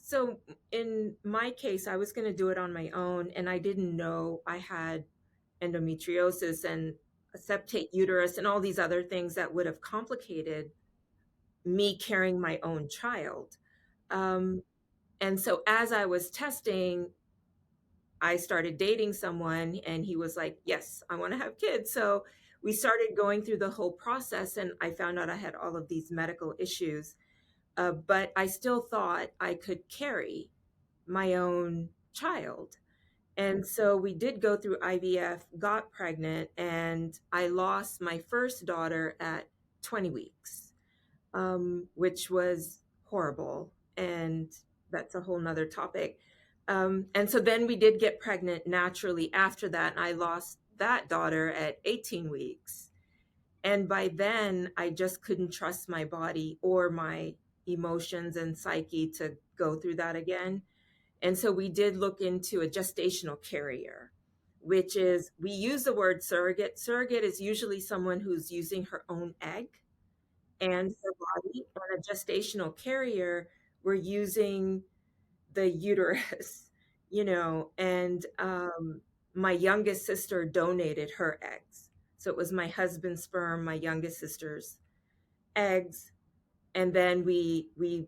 So in my case, I was going to do it on my own, and I didn't know I had endometriosis and a septate uterus and all these other things that would have complicated me carrying my own child. Um, and so as I was testing, I started dating someone, and he was like, "Yes, I want to have kids." So we started going through the whole process, and I found out I had all of these medical issues. But I still thought I could carry my own child. And so we did go through IVF, got pregnant, and I lost my first daughter at 20 weeks, which was horrible. And that's a whole nother topic. And so then we did get pregnant naturally after that. And I lost that daughter at 18 weeks. And by then, I just couldn't trust my body or my emotions and psyche to go through that again. And so we did look into a gestational carrier, which is, we use the word surrogate. Surrogate is usually someone who's using her own egg and her body. And a gestational carrier, we're using the uterus, and my youngest sister donated her eggs. So it was my husband's sperm, my youngest sister's eggs. And then we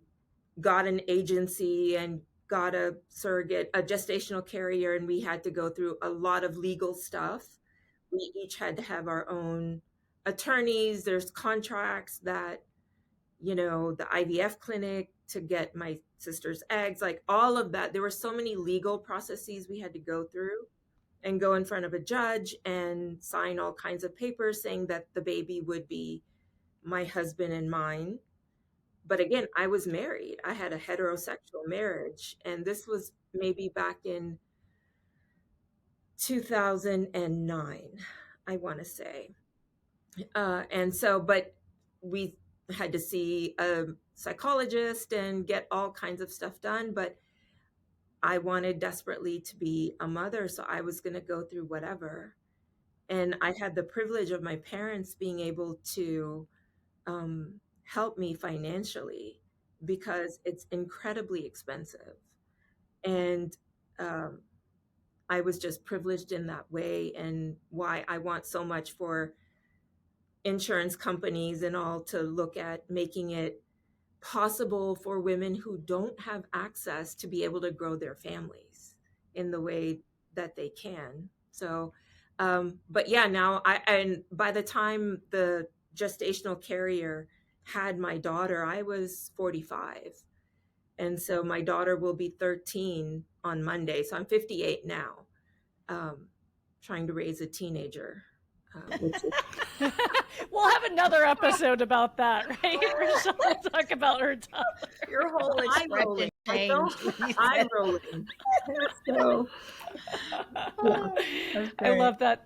got an agency and got a surrogate, a gestational carrier, and we had to go through a lot of legal stuff. We each had to have our own attorneys. There's contracts that, the IVF clinic to get my sister's eggs, like all of that. There were so many legal processes we had to go through and go in front of a judge and sign all kinds of papers saying that the baby would be my husband and mine. But again, I was married. I had a heterosexual marriage, and this was maybe back in 2009, I want to say. And so, but we had to see a psychologist and get all kinds of stuff done. But I wanted desperately to be a mother, so I was going to go through whatever. And I had the privilege of my parents being able to help me financially because it's incredibly expensive. And um, I was just privileged in that way, and why I want so much for insurance companies and all to look at making it possible for women who don't have access to be able to grow their families in the way that they can. So, but yeah, and by the time the gestational carrier had my daughter, I was 45. And so my daughter will be 13 on Monday. So I'm 58 now, um, trying to raise a teenager, which is We'll have another episode about that, right? Rochelle will talk about her daughter. Your whole I'm rolling. expression changed when you I'm said rolling. So, yeah. I love that.